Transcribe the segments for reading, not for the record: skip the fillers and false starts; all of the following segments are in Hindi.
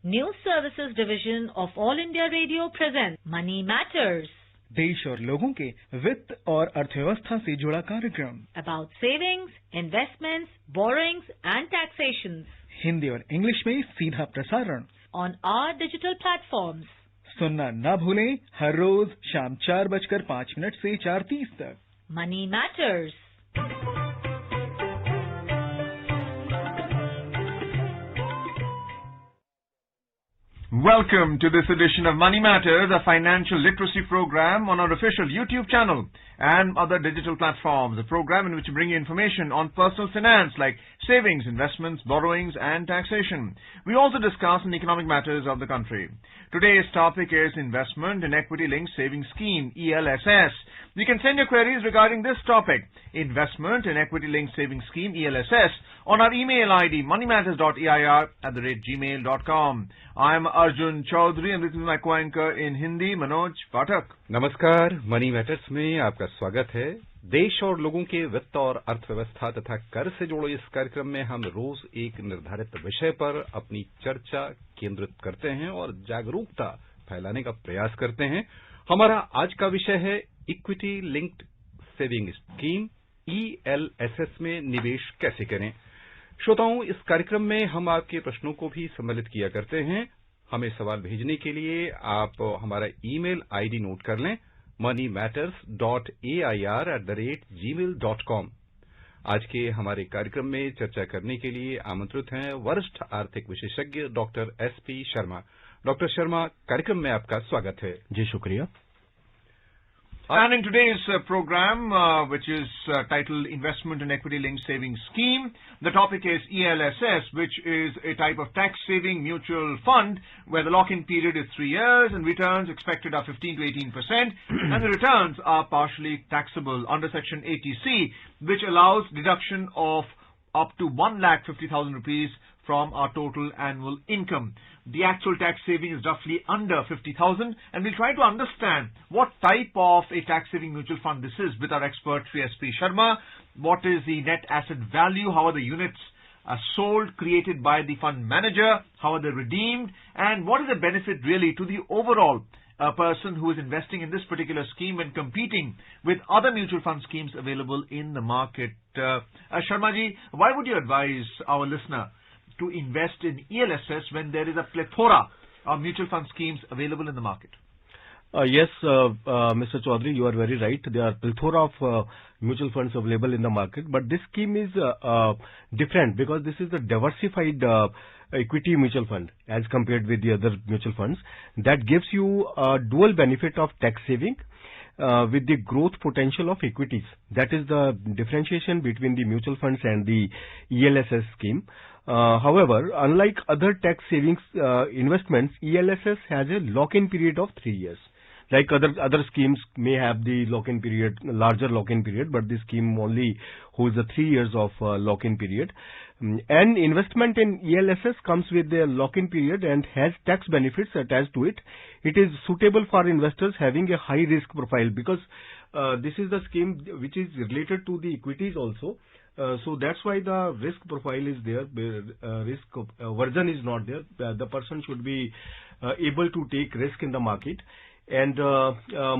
News Services Division of All India Radio presents Money Matters. देश और लोगों के वित्त और अर्थव्यवस्था से जुड़ा कार्यक्रम About savings, investments, borrowings and taxations. Hindi और इंग्लिश में सीधा प्रसारण On our digital platforms. सुनना ना भूलें हर रोज शाम 4:05 से 4:30 तक. Money Matters. Welcome to this edition of Money Matters, a financial literacy program on our official YouTube channel and other digital platforms. A program in which we bring you information on personal finance like savings, investments, borrowings and taxation. We also discuss on economic matters of the country. Today's topic is Investment in Equity Linked Savings Scheme, ELSS. You can send your queries regarding this topic, Investment in Equity Linked Savings Scheme, ELSS, on our email ID, moneymatters.air@gmail.com. I am Arjun Chaudhary and this is my co-anchor in Hindi, Manoj Pathak. नमस्कार, मनी मैटर्स में आपका स्वागत है। देश और लोगों के वित्त और अर्थव्यवस्था तथा कर से जुड़े इस कार्यक्रम में हम रोज एक निर्धारित विषय पर अपनी चर्चा केंद्रित करते हैं और जागरूकता फैलाने का प्रयास करते हैं। हमारा आज का विषय है equity linked saving scheme ELSS में निवेश कैसे करें। श्रोताओं, इस कार्यक्रम में हम आपके प्रश्नों को भी सम्मिलित किया करते हैं। हमें सवाल भेजने के लिए आप हमारा ईमेल आईडी नोट कर लें, moneymatters.air@gmail.com। आज के हमारे कार्यक्रम में चर्चा करने के लिए आमंत्रित हैं वरिष्ठ आर्थिक विशेषज्ञ doctor SP Sharma. Doctor Sharma, कार्यक्रम में आपका स्वागत है। जी शुक्रिया। And in today's program, which is titled Investment in Equity Linked Savings Scheme, the topic is ELSS, which is a type of tax-saving mutual fund where the lock-in period is 3 years and returns expected are 15 to 18%, and the returns are partially taxable under Section 80C, which allows deduction of up to 1,50,000 rupees from our total annual income. The actual tax saving is roughly under 50,000, and we'll try to understand what type of a tax saving mutual fund this is with our expert Sri SP Sharma. What is the net asset value? How are the units sold, created by the fund manager? How are they redeemed? And what is the benefit really to the overall person who is investing in this particular scheme when competing with other mutual fund schemes available in the market? Sharma ji, why would you advise our listener to invest in ELSS when there is a plethora of mutual fund schemes available in the market? Yes, Mr. Chaudhary, you are very right. There are plethora of mutual funds available in the market, but this scheme is different because this is a diversified equity mutual fund as compared with the other mutual funds. That gives you a dual benefit of tax saving with the growth potential of equities. That is the differentiation between the mutual funds and the ELSS scheme. However, unlike other tax savings investments, ELSS has a lock-in period of 3 years. Like other schemes may have the lock-in period, larger lock-in period, but this scheme only holds a 3 years of lock-in period. And investment in ELSS comes with a lock-in period and has tax benefits attached to it. It is suitable for investors having a high risk profile because this is the scheme which is related to the equities also. So that's why the risk profile is there. Risk aversion is not there. The person should be able to take risk in the market and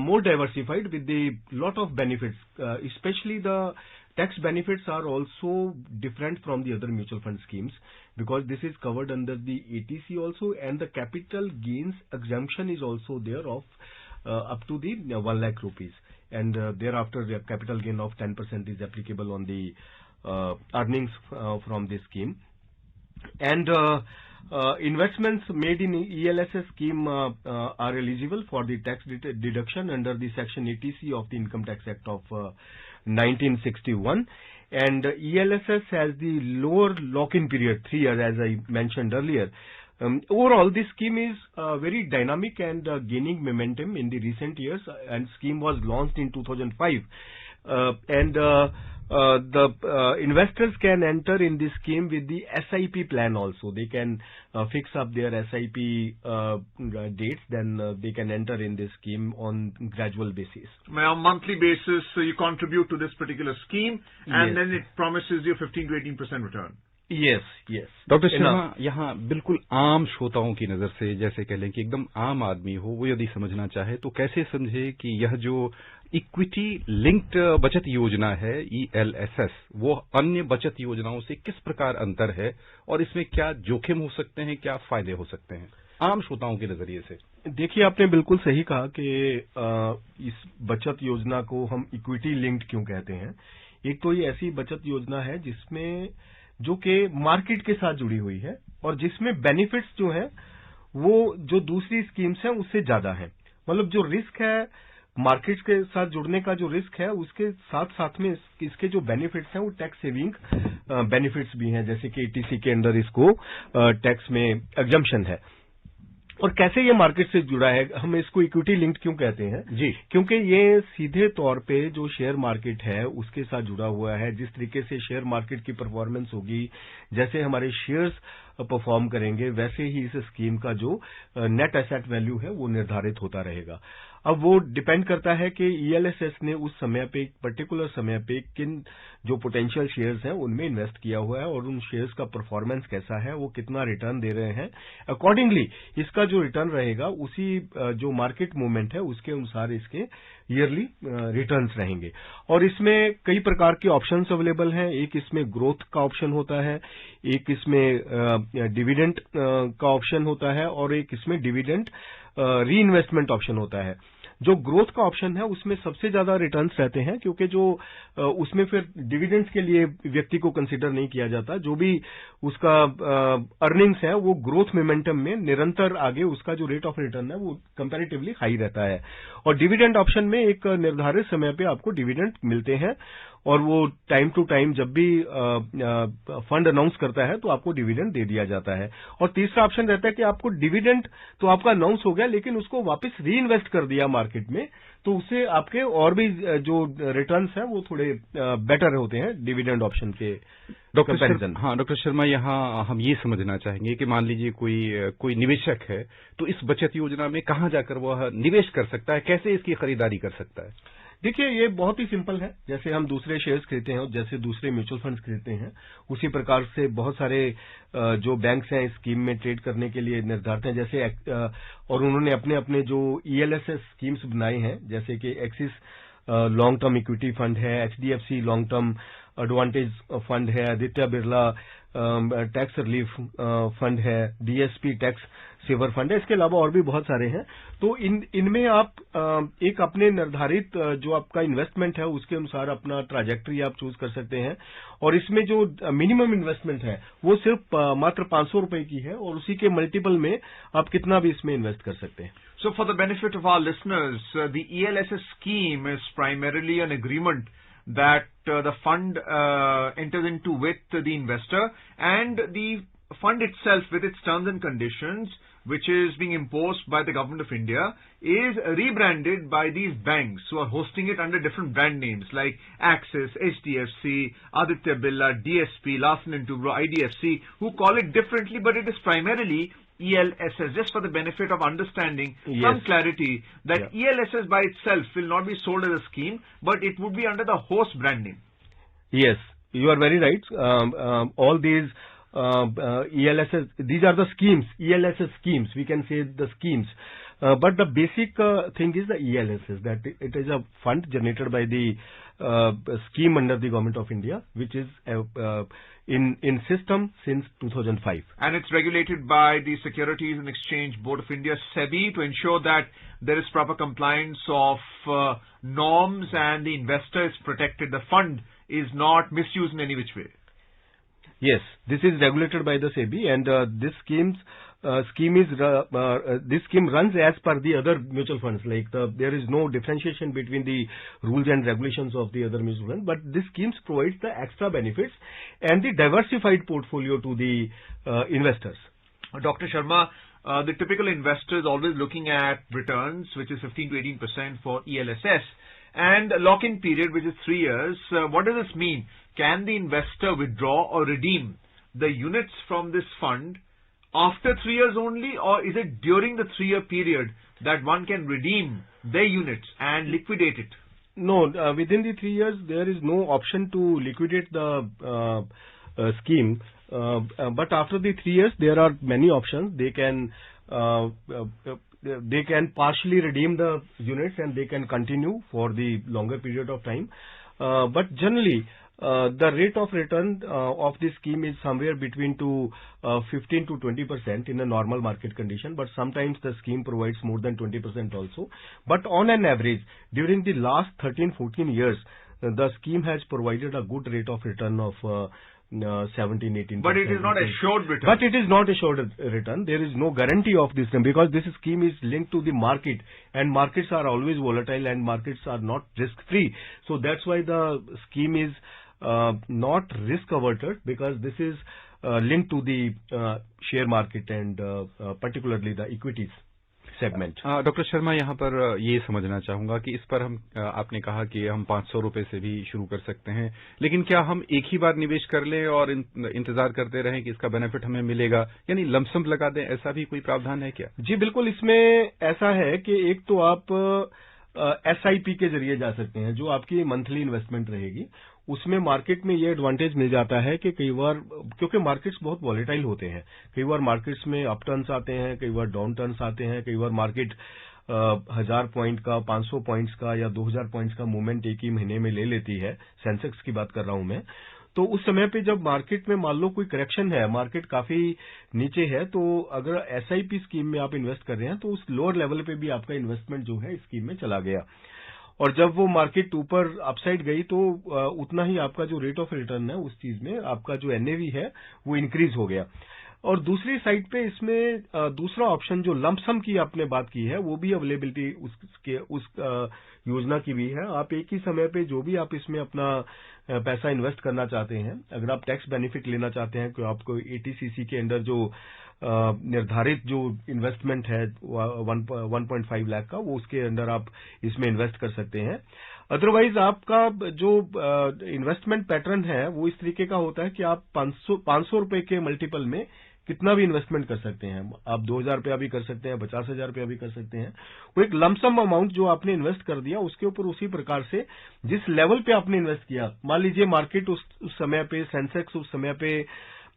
more diversified with the lot of benefits. Especially the tax benefits are also different from the other mutual fund schemes because this is covered under the ATC also, and the capital gains exemption is also there of up to the 1 lakh rupees. And thereafter the capital gain of 10% is applicable on the earnings from this scheme. And investments made in ELSS scheme are eligible for the tax deduction under the Section 80C of the Income Tax Act of 1961. And ELSS has the lower lock-in period, 3 years, as I mentioned earlier. Overall, this scheme is very dynamic and gaining momentum in the recent years, and scheme was launched in 2005. The investors can enter in this scheme with the SIP plan also. They can fix up their SIP dates, then they can enter in this scheme on gradual basis. On a monthly basis, you contribute to this particular scheme, and Yes. then it promises you 15 to 18% return. Yes, yes. Doctor Sharma, यहाँ बिल्कुल आम श्रोताओं की नजर से, जैसे कह लें कि एकदम आम आदमी हो, वो यदि समझना चाहे तो कैसे समझे कि यह जो इक्विटी लिंक्ड बचत योजना है ELSS, वो अन्य बचत योजनाओं से किस प्रकार अंतर है और इसमें क्या जोखिम हो सकते हैं, क्या फायदे हो सकते हैं आम श्रोताओं के नजरिए से? देखिए, आपने बिल्कुल सही कहा कि इस बचत योजना को हम इक्विटी लिंक्ड क्यों कहते हैं। एक तो ये ऐसी बचत योजना है जिसमें जो कि मार्केट के साथ जुड़ी हुई है और जिसमें बेनिफिट्स जो है वो जो दूसरी स्कीम्स हैं उससे ज्यादा है। मतलब जो रिस्क है मार्केट के साथ जुड़ने का, जो रिस्क है उसके साथ साथ में इसके जो बेनिफिट्स हैं वो टैक्स सेविंग बेनिफिट्स भी हैं, जैसे कि ETC के अंदर इसको टैक्स में एग्जम्पशन है। और कैसे ये मार्केट से जुड़ा है, हम इसको इक्विटी लिंक्ड क्यों कहते हैं जी, क्योंकि ये सीधे तौर पे जो शेयर मार्केट है उसके साथ जुड़ा हुआ है। जिस तरीके से शेयर मार्केट की परफॉर्मेंस होगी, जैसे हमारे शेयर्स परफॉर्म करेंगे, वैसे ही इस स्कीम का जो नेट एसेट वैल्यू है वो निर्धारित होता रहेगा। अब वो डिपेंड करता है कि ELSS ने उस समय पे, एक पर्टिकुलर समय पे किन जो पोटेंशियल शेयर्स हैं उनमें इन्वेस्ट किया हुआ है और उन शेयर्स का परफॉर्मेंस कैसा है, वो कितना रिटर्न दे रहे हैं। अकॉर्डिंगली इसका जो रिटर्न रहेगा उसी जो मार्केट मूवमेंट है उसके अनुसार इसके ईयरली रिटर्न्स रहेंगे। और इसमें कई प्रकार के ऑप्शंस अवेलेबल हैं। एक इसमें ग्रोथ का ऑप्शन होता है, एक इसमें डिविडेंड का ऑप्शन होता है और एक इसमें डिविडेंड री इन्वेस्टमेंट ऑप्शन होता है। जो ग्रोथ का ऑप्शन है उसमें सबसे ज्यादा रिटर्न्स रहते हैं क्योंकि जो उसमें फिर डिविडेंड्स के लिए व्यक्ति को कंसीडर नहीं किया जाता। जो भी उसका अर्निंग्स है वो ग्रोथ मोमेंटम में निरंतर आगे उसका जो रेट ऑफ रिटर्न है वो कंपैरेटिवली हाई रहता है। और डिविडेंड ऑप्शन में एक निर्धारित समय पे आपको डिविडेंड मिलते हैं और वो टाइम टू टाइम जब भी फंड अनाउंस करता है तो आपको डिविडेंड दे दिया जाता है। और तीसरा ऑप्शन रहता है कि आपको डिविडेंड तो आपका अनाउंस हो गया लेकिन उसको वापस री इन्वेस्ट कर दिया मार्केट में, तो उससे आपके और भी जो रिटर्न्स हैं वो थोड़े बेटर होते हैं डिविडेंड ऑप्शन के कंपैरिजन। हाँ डॉक्टर शर्मा, यहाँ हम ये समझना चाहेंगे कि मान लीजिए कोई निवेशक है तो इस बचत योजना में कहाँ जाकर वह निवेश कर सकता है, कैसे इसकी खरीदारी कर सकता है? देखिए, ये बहुत ही सिंपल है। जैसे हम दूसरे शेयर्स खरीदते हैं और जैसे दूसरे म्यूचुअल फंड्स खरीदते हैं उसी प्रकार से बहुत सारे जो बैंक्स हैं इस स्कीम में ट्रेड करने के लिए निर्धारित हैं। जैसे और उन्होंने अपने अपने जो ELSS स्कीम्स बनाए हैं, जैसे कि Axis long term equity fund है, HDFC long term advantage fund है, Aditya Birla tax relief fund है, DSP टैक्स सेवर फंड है। इसके अलावा और भी बहुत सारे हैं। तो इनमें आप एक अपने निर्धारित जो आपका इन्वेस्टमेंट है उसके अनुसार अपना ट्राजेक्टरी आप चूज कर सकते हैं। और इसमें जो मिनिमम इन्वेस्टमेंट है वो सिर्फ मात्र 500 रुपए की है और उसी के मल्टीपल में आप कितना भी इसमें इन्वेस्ट कर सकते हैं। So for the benefit of our listeners, the ELSS scheme is primarily an agreement that the fund enters into with the investor, and the fund itself with its terms and conditions, which is being imposed by the government of India, is rebranded by these banks who are hosting it under different brand names like Axis, HDFC, Aditya Birla, DSP, Larsen & Toubro, IDFC, who call it differently, but it is primarily ELSS, just for the benefit of understanding some clarity that ELSS by itself will not be sold as a scheme, but it would be under the host brand name. Yes, you are very right. All these ELSS, these are the schemes, ELSS schemes, we can say the schemes. But the basic thing is the ELSS, that it is a fund generated by the scheme under the Government of India, which is in system since 2005. And it's regulated by the Securities and Exchange Board of India, SEBI, to ensure that there is proper compliance of norms and the investor is protected. The fund is not misused in any which way. Yes, this is regulated by the SEBI, and this scheme runs as per the other mutual funds. Like there is no differentiation between the rules and regulations of the other mutual funds, but this scheme provides the extra benefits and the diversified portfolio to the investors. Dr. Sharma, the typical investor is always looking at returns, which is 15 to 18% for ELSS, and a lock-in period, which is 3 years. What does this mean? Can the investor withdraw or redeem the units from this fund after 3 years only, or is it during the 3-year period that one can redeem their units and liquidate it? No, within the 3 years there is no option to liquidate the scheme. But after the 3 years, there are many options. They can partially redeem the units and they can continue for the longer period of time. But generally, the rate of return of this scheme is somewhere between 15 to 20% in a normal market condition, but sometimes the scheme provides more than 20% also. But on an average, during the last 13-14 years, the scheme has provided a good rate of return of 17-18%. But it is not assured return. But it is not assured return. There is no guarantee of this because this scheme is linked to the market, and markets are always volatile and markets are not risk-free. So that's why the scheme is not risk-averted, because this is linked to the share market and particularly the equities segment. Doctor Sharma, यहाँ पर ये समझना चाहूंगा कि इस पर हम आपने कहा कि हम 500 रुपए से भी शुरू कर सकते हैं, लेकिन क्या हम एक ही बार निवेश कर लें और इंतजार करते रहें कि इसका बेनिफिट हमें मिलेगा, यानी लमसम लगा दें, ऐसा भी कोई प्रावधान है क्या? जी बिल्कुल, इसमें ऐसा है कि एक तो आप SIP के जरिए जा सकते हैं, जो आपकी मंथली इन्वेस्टमेंट रहेगी। उसमें मार्केट में ये एडवांटेज मिल जाता है कि कई बार, क्योंकि मार्केट्स बहुत वॉलेटाइल होते हैं, कई बार मार्केट्स में अप टर्न्स आते हैं, कई बार डाउन टर्न्स आते हैं, कई बार मार्केट 1000 पॉइंट का, 500 पॉइंट्स का या 2000 पॉइंट्स का मूवमेंट एक ही महीने में ले लेती है। सेंसेक्स की बात कर रहा हूं मैं। तो उस समय पे जब मार्केट में मान लो कोई करेक्शन है, मार्केट काफी नीचे है, तो अगर SIP स्कीम में आप इन्वेस्ट कर रहे हैं तो उस लोअर लेवल पे भी आपका इन्वेस्टमेंट जो है स्कीम में चला गया, और जब वो मार्केट ऊपर अपसाइड गई तो उतना ही आपका जो रेट ऑफ रिटर्न है उस चीज में, आपका जो NAV है वो इंक्रीज हो गया। और दूसरी साइड पे इसमें दूसरा ऑप्शन जो लमसम की आपने बात की है, वो भी अवेलेबिलिटी उस योजना की भी है। आप एक ही समय पे जो भी आप इसमें अपना पैसा इन्वेस्ट करना चाहते हैं, अगर आप टैक्स बेनिफिट लेना चाहते हैं कि आपको 80cc के अंदर जो निर्धारित जो इन्वेस्टमेंट है 1.5 लाख का, वो उसके अंदर आप इसमें इन्वेस्ट कर सकते हैं। अदरवाइज आपका जो इन्वेस्टमेंट पैटर्न है वो इस तरीके का होता है कि आप 500 रुपए के मल्टीपल में कितना भी इन्वेस्टमेंट कर सकते हैं। आप 2000 रुपया भी कर सकते हैं, 50,000 रुपया भी कर सकते हैं। वो एक लमसम अमाउंट जो आपने इन्वेस्ट कर दिया, उसके ऊपर उसी प्रकार से जिस लेवल पे आपने इन्वेस्ट किया, मान लीजिए मार्केट उस समय पे, सेंसेक्स उस समय पे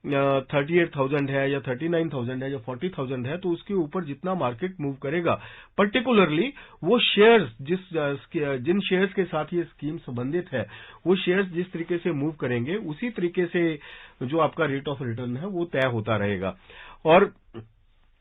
38,000 है या 39,000 है या 40,000 है, तो उसके ऊपर जितना मार्केट मूव करेगा, पर्टिकुलरली वो शेयर्स जिन शेयर्स के साथ ये स्कीम संबंधित है, वो शेयर्स जिस तरीके से मूव करेंगे, उसी तरीके से जो आपका रेट ऑफ रिटर्न है वो तय होता रहेगा। और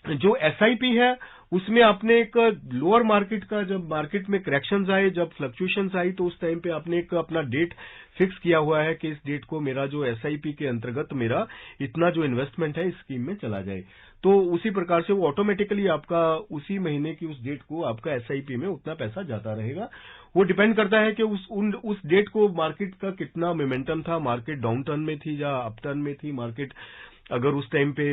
जो SIP है उसमें आपने एक लोअर मार्केट का, जब मार्केट में करेक्शंस आए, जब फ्लक्चुएशंस आई, तो उस टाइम पे आपने एक अपना डेट फिक्स किया हुआ है कि इस डेट को मेरा जो SIP के अंतर्गत मेरा इतना जो इन्वेस्टमेंट है इस स्कीम में चला जाए। तो उसी प्रकार से वो ऑटोमेटिकली आपका उसी महीने की उस डेट को आपका SIP में उतना पैसा जाता रहेगा। वो डिपेंड करता है कि उस डेट को मार्केट का कितना मोमेंटम था, मार्केट डाउन टर्न में थी या अप टर्न में थी, मार्केट अगर उस टाइम पे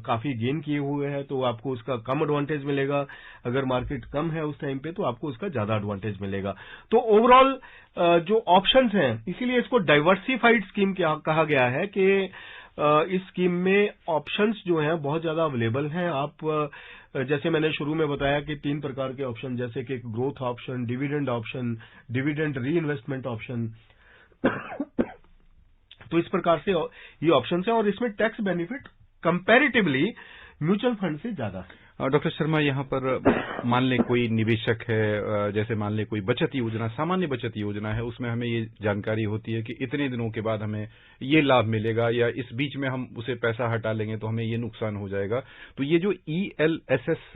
काफी गेन किए हुए हैं तो आपको उसका कम एडवांटेज मिलेगा, अगर मार्केट कम है उस टाइम पे तो आपको उसका ज्यादा एडवांटेज मिलेगा। तो ओवरऑल जो ऑप्शंस हैं, इसीलिए इसको डाइवर्सिफाइड स्कीम कहा गया है कि इस स्कीम में ऑप्शंस जो हैं बहुत ज्यादा अवेलेबल हैं। आप जैसे मैंने शुरू में बताया कि 3 प्रकार के ऑप्शन, जैसे कि ग्रोथ ऑप्शन, डिविडेंड री इन्वेस्टमेंट ऑप्शन, तो इस प्रकार से ये ऑप्शंस हैं और इसमें tax benefit comparatively mutual fund से ज्यादा है। डॉक्टर शर्मा, यहाँ पर मान लें कोई निवेशक है, जैसे मान लें कोई बचत योजना, सामान्य बचत योजना है, उसमें हमें ये जानकारी होती है कि इतने दिनों के बाद हमें ये लाभ मिलेगा या इस बीच में हम उसे पैसा हटा लेंगे तो हमें ये नुकसान हो जाएगा। तो ये जो ELSS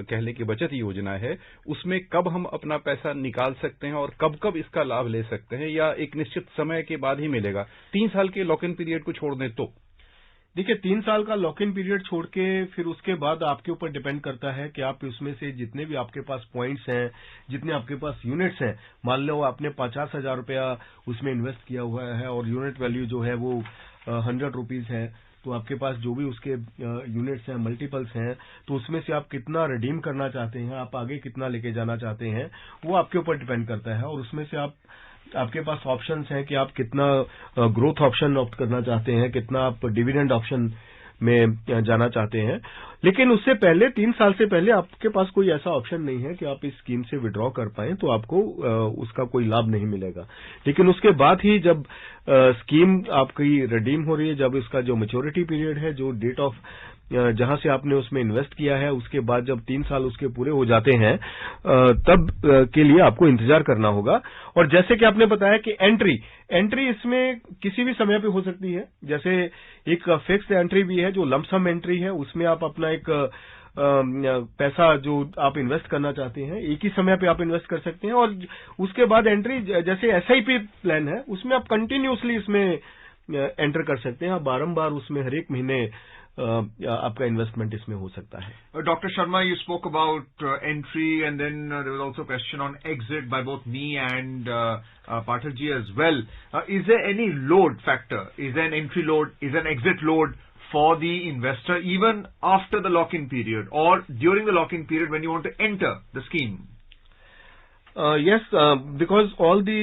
कह लें कि बचत योजना है, उसमें कब हम अपना पैसा निकाल सकते हैं और कब कब इसका लाभ ले सकते हैं, या एक निश्चित समय के बाद ही मिलेगा? 3 साल के लॉक इन पीरियड को छोड़ दें तो? देखिए, 3 साल का लॉक इन पीरियड छोड़ के फिर उसके बाद आपके ऊपर डिपेंड करता है कि आप उसमें से जितने भी आपके पास पॉइंट्स हैं, जितने आपके पास यूनिट्स हैं, मान लो आपने 50,000 रुपया उसमें इन्वेस्ट किया हुआ है और यूनिट वैल्यू जो है वो 100 रुपीज है, तो आपके पास जो भी उसके यूनिट्स हैं, मल्टीपल्स हैं, तो उसमें से आप कितना रिडीम करना चाहते हैं, आप आगे कितना लेके जाना चाहते हैं, वो आपके ऊपर डिपेंड करता है। और उसमें से आपके पास ऑप्शंस हैं कि आप कितना ग्रोथ ऑप्शन ऑप्ट करना चाहते हैं, कितना आप डिविडेंड ऑप्शन में जाना चाहते हैं। लेकिन उससे पहले 3 साल से पहले आपके पास कोई ऐसा ऑप्शन नहीं है कि आप इस स्कीम से विड्रॉ कर पाएं, तो आपको उसका कोई लाभ नहीं मिलेगा। लेकिन उसके बाद ही जब स्कीम आपकी रिडीम हो रही है, जब इसका जो मैच्योरिटी पीरियड है, जो डेट ऑफ जहां से आपने उसमें इन्वेस्ट किया है, उसके बाद जब 3 साल उसके पूरे हो जाते हैं, तब के लिए आपको इंतजार करना होगा। और जैसे कि आपने बताया कि एंट्री इसमें किसी भी समय पे हो सकती है। जैसे एक फिक्स्ड एंट्री भी है जो लमसम एंट्री है, उसमें आप अपना एक पैसा जो आप इन्वेस्ट करना चाहते हैं एक ही समय पे आप इन्वेस्ट कर सकते हैं। और उसके बाद एंट्री जैसे एसआईपी प्लान है, उसमें आप कंटिन्यूअसली इसमें एंटर कर सकते हैं। आप बारंबार उसमें हर एक महीने आपका इन्वेस्टमेंट इसमें हो सकता है। Dr. Sharma, you spoke about entry, and then there was also a question on exit by both me and Pathakji as well. Is there any load factor? Is there an entry load? Is there an exit load for the investor even after the lock-in period or during the lock-in period when you want to enter the scheme? Yes, because all the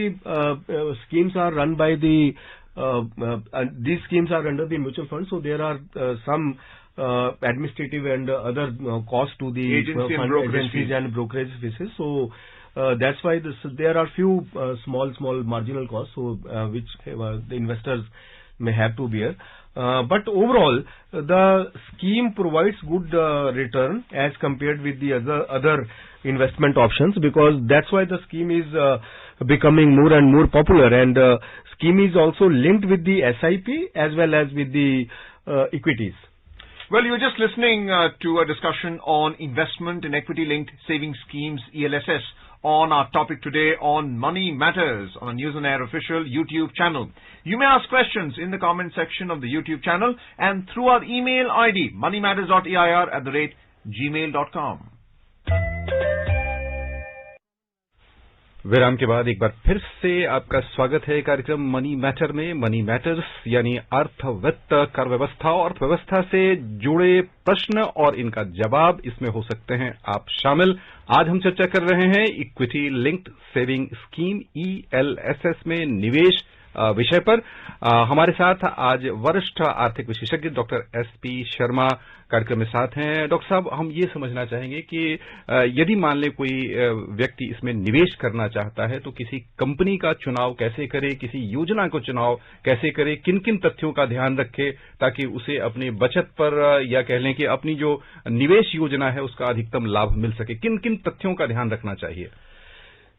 schemes are run by the these schemes are under the mutual fund, so there are some administrative and other costs to the agency fund agencies and brokerage fees. So that's why there are few small marginal costs, so which the investors may have to bear. But overall, the scheme provides good return as compared with the other investment options, because that's why the scheme is becoming more and more popular, and scheme is also linked with the SIP as well as with the equities. Well, you're just listening to a discussion on investment in equity-linked savings schemes, ELSS, on our topic today on Money Matters on a News on Air official YouTube channel. You may ask questions in the comment section of the YouTube channel and through our email ID, moneymatters.eir@gmail.com. विराम के बाद एक बार फिर से आपका स्वागत है कार्यक्रम मनी मैटर में। मनी मैटर्स यानी अर्थ, वित्त, कर व्यवस्था और अर्थव्यवस्था से जुड़े प्रश्न और इनका जवाब, इसमें हो सकते हैं आप शामिल। आज हम चर्चा कर रहे हैं equity linked saving scheme ELSS में निवेश विषय पर। हमारे साथ आज वरिष्ठ आर्थिक विशेषज्ञ डॉक्टर SP शर्मा कार्यक्रम में साथ हैं। डॉक्टर साहब, हम ये समझना चाहेंगे कि यदि मान लें कोई व्यक्ति इसमें निवेश करना चाहता है तो किसी कंपनी का चुनाव कैसे करे, किसी योजना को चुनाव कैसे करे, किन किन तथ्यों का ध्यान रखे ताकि उसे अपनी बचत पर या कह लें कि अपनी जो निवेश योजना है उसका अधिकतम लाभ मिल सके, किन किन तथ्यों का ध्यान रखना चाहिए?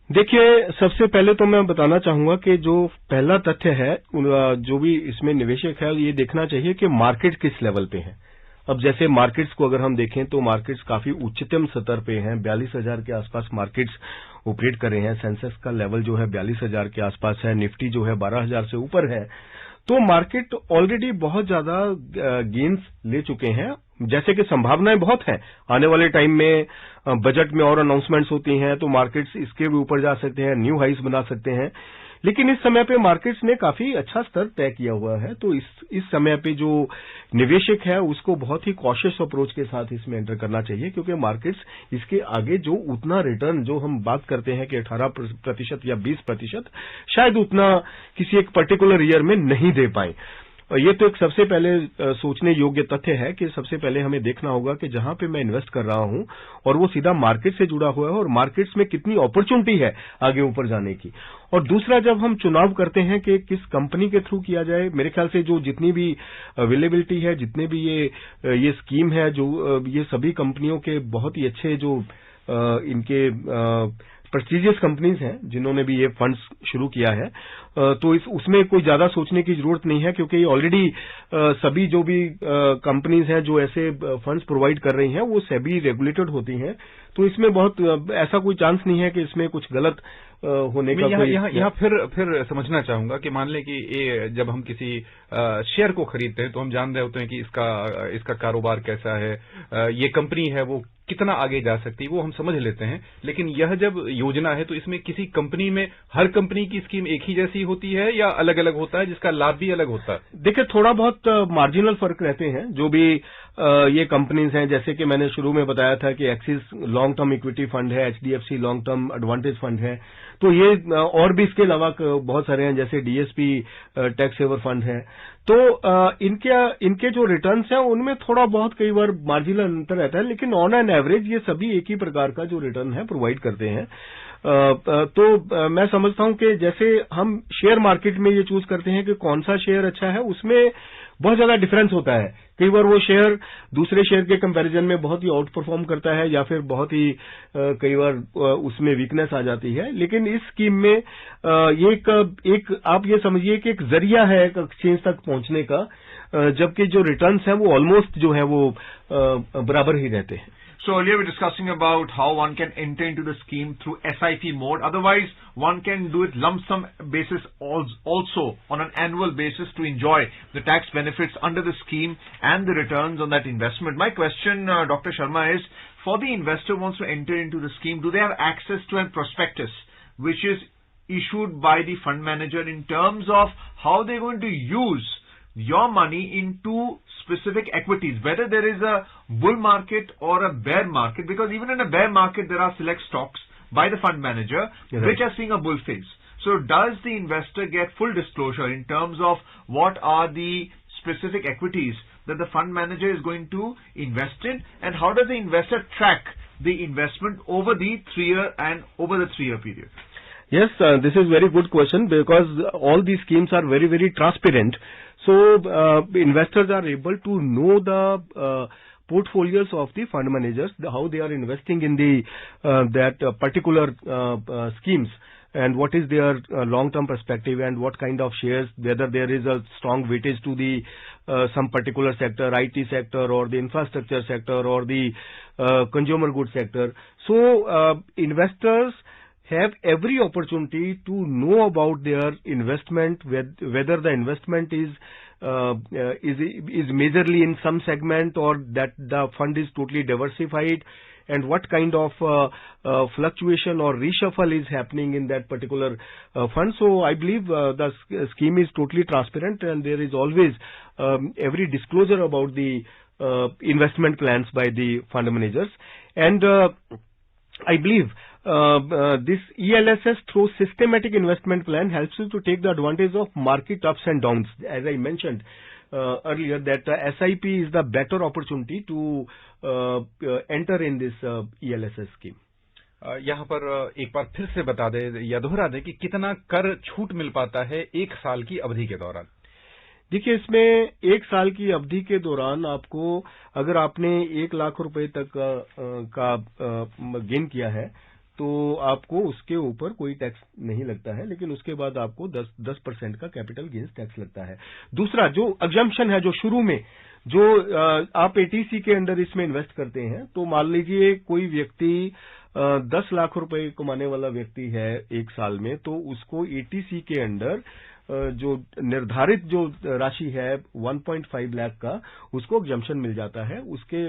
देखिए, सबसे पहले तो मैं बताना चाहूंगा कि जो पहला तथ्य है, जो भी इसमें निवेशक है, ये देखना चाहिए कि मार्केट किस लेवल पे है। अब जैसे मार्केट्स को अगर हम देखें तो मार्केट्स काफी उच्चतम स्तर पे हैं। 42,000 के आसपास मार्केट्स ऑपरेट कर रहे हैं। सेंसेक्स का लेवल जो है 42,000 के आसपास है। निफ्टी जो है 12,000 से ऊपर है। तो मार्केट ऑलरेडी बहुत ज्यादा गेन्स ले चुके हैं। जैसे कि संभावनाएं बहुत हैं, आने वाले टाइम में बजट में और अनाउंसमेंट्स होती हैं तो मार्केट्स इसके भी ऊपर जा सकते हैं, न्यू हाइस बना सकते हैं। लेकिन इस समय पे मार्केट्स ने काफी अच्छा स्तर तय किया हुआ है, तो इस समय पे जो निवेशक है उसको बहुत ही कॉशियस अप्रोच के साथ इसमें एंटर करना चाहिए, क्योंकि मार्केट्स इसके आगे जो उतना रिटर्न जो हम बात करते हैं कि 18% या 20%, शायद उतना किसी एक पर्टिकुलर ईयर में नहीं दे पाए। ये तो एक सबसे पहले सोचने योग्य तथ्य है कि सबसे पहले हमें देखना होगा कि जहां पे मैं इन्वेस्ट कर रहा हूं और वो सीधा मार्केट से जुड़ा हुआ है और मार्केट्स में कितनी अपॉर्चुनिटी है आगे ऊपर जाने की। और दूसरा, जब हम चुनाव करते हैं कि किस कंपनी के थ्रू किया जाए, मेरे ख्याल से जो जितनी भी अवेलेबिलिटी है, जितने भी ये स्कीम है, जो ये सभी कंपनियों के बहुत ही अच्छे जो इनके प्रेस्टीजियस कंपनीज हैं जिन्होंने भी ये फंड्स शुरू किया है, तो उसमें कोई ज्यादा सोचने की जरूरत नहीं है, क्योंकि ऑलरेडी सभी जो भी कंपनीज हैं जो ऐसे फंड्स प्रोवाइड कर रही हैं वो सेबी रेगुलेटेड होती हैं। तो इसमें बहुत ऐसा कोई चांस नहीं है कि इसमें कुछ गलत होने का कोई। यहाँ फिर समझना चाहूंगा कि मान लें कि जब हम किसी शेयर को खरीदते हैं तो हम जान रहे होते हैं कि इसका कारोबार कैसा है, ये कंपनी है वो कितना आगे जा सकती है वो हम समझ लेते हैं, लेकिन यह जब योजना है तो इसमें किसी कंपनी में हर कंपनी की स्कीम एक ही जैसी होती है या अलग अलग होता है, जिसका लाभ भी अलग होता है? देखिए, थोड़ा बहुत मार्जिनल फर्क रहते हैं। जो भी ये कंपनीज हैं, जैसे कि मैंने शुरू में बताया था कि Axis long term equity fund है, HDFC long term advantage fund है, तो ये और भी इसके अलावा बहुत सारे हैं, जैसे डीएसपी टैक्स सेवर फंड है। तो इनके जो रिटर्न्स हैं उनमें थोड़ा बहुत कई बार मार्जिनल अंतर रहता है, लेकिन ऑन एन एवरेज ये सभी एक ही प्रकार का जो रिटर्न है प्रोवाइड करते हैं। तो मैं समझता हूं कि जैसे हम शेयर मार्केट में ये चूज करते हैं कि कौन सा शेयर अच्छा है, उसमें बहुत ज्यादा डिफरेंस होता है। कई बार वो शेयर दूसरे शेयर के कंपैरिजन में बहुत ही आउट परफॉर्म करता है, या फिर बहुत ही कई बार उसमें वीकनेस आ जाती है। लेकिन इस स्कीम में ये एक आप ये समझिए कि एक जरिया है एक एक्सचेंज तक पहुंचने का, जबकि जो रिटर्न्स हैं वो ऑलमोस्ट जो है वो बराबर ही रहते हैं। So earlier we were discussing about how one can enter into the scheme through SIP mode. Otherwise, one can do it lump sum basis also on an annual basis to enjoy the tax benefits under the scheme and the returns on that investment. My question, Dr. Sharma, is for the investor who wants to enter into the scheme, do they have access to a prospectus which is issued by the fund manager in terms of how they're going to use your money into specific equities, whether there is a bull market or a bear market, because even in a bear market there are select stocks by the fund manager which are seeing a bull phase. So does the investor get full disclosure in terms of what are the specific equities that the fund manager is going to invest in, and how does the investor track the investment over the 3-year period? Yes, this is very good question, because all these schemes are very, very transparent. So investors are able to know the portfolios of the fund managers, how they are investing in the that particular schemes, and what is their long-term perspective, and what kind of shares, whether there is a strong weightage to the some particular sector, IT sector, or the infrastructure sector, or the consumer goods sector. So investors have every opportunity to know about their investment, whether the investment is majorly in some segment, or that the fund is totally diversified, and what kind of fluctuation or reshuffle is happening in that particular fund. So I believe the scheme is totally transparent, and there is always every disclosure about the investment plans by the fund managers. And I believe this ELSS through systematic investment plan helps you to take the advantage of market ups and downs. As I mentioned earlier, that SIP is the better opportunity to enter in this ELSS scheme. यहाँ पर एक बार फिर से बता दें या दोहरा दें कि कितना कर छूट मिल पाता है एक साल की अवधि के दौरान? देखिए, इसमें एक साल की अवधि के दौरान आपको, अगर आपने 1 लाख रुपए तक का गेन किया है, तो आपको उसके ऊपर कोई टैक्स नहीं लगता है, लेकिन उसके बाद आपको 10% का कैपिटल गेन्स टैक्स लगता है। दूसरा जो एग्जम्पशन है, जो शुरू में जो आप एटीसी के अंदर इसमें इन्वेस्ट करते हैं, तो मान लीजिए कोई व्यक्ति 10 लाख रुपए कमाने वाला व्यक्ति है एक साल में, तो उसको एटीसी के अंदर जो निर्धारित जो राशि है 1.5 लाख का, उसको एग्जम्पशन मिल जाता है। उसके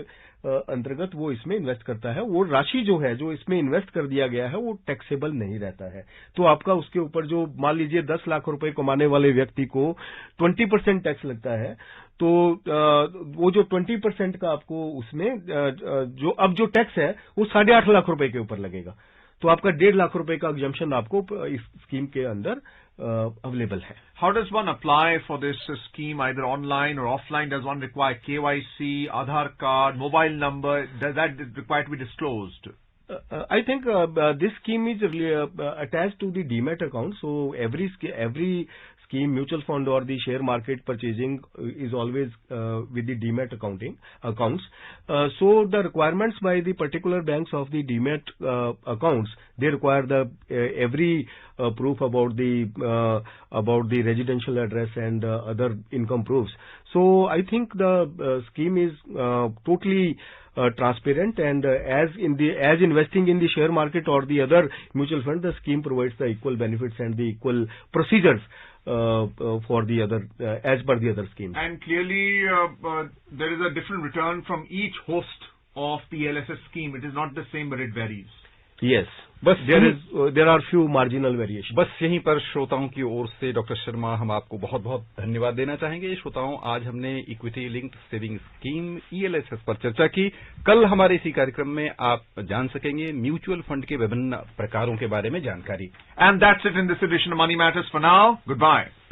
अंतर्गत वो इसमें इन्वेस्ट करता है। वो राशि जो है, जो इसमें इन्वेस्ट कर दिया गया है, वो टैक्सेबल नहीं रहता है। तो आपका उसके ऊपर जो मान लीजिए 10 लाख रुपए कमाने वाले व्यक्ति को 20% टैक्स लगता है, तो वो जो 20% का आपको उसमें जो अब जो टैक्स है वो 8.5 लाख रुपए के ऊपर लगेगा। तो आपका 1.5 लाख रुपए का एग्जम्पशन आपको इस स्कीम के अंदर अवेलेबल है। How does one apply for this scheme, either online or offline? Does one require KYC, Aadhaar card, mobile number? Does that require to be disclosed? I think this scheme is attached to the demat account. So every scheme, mutual fund or the share market purchasing is always with the demat accounts. So the requirements by the particular banks of the demat accounts, they require the every proof about the residential address and other income proofs. So I think the scheme is totally transparent, and as investing in the share market or the other mutual fund, the scheme provides the equal benefits and the equal procedures for the other as per the other schemes. And clearly there is a different return from each host of the ELSS scheme. It is not the same, but it varies. Yes. बस There are few marginal variations. बस यहीं पर श्रोताओं की ओर से डॉक्टर शर्मा हम आपको बहुत बहुत धन्यवाद देना चाहेंगे। श्रोताओं, आज हमने equity linked saving scheme ELSS पर चर्चा की। कल हमारे इसी कार्यक्रम में आप जान सकेंगे म्यूचुअल फंड के विभिन्न प्रकारों के बारे में जानकारी। And that's it in this edition of Money Matters for now. Goodbye.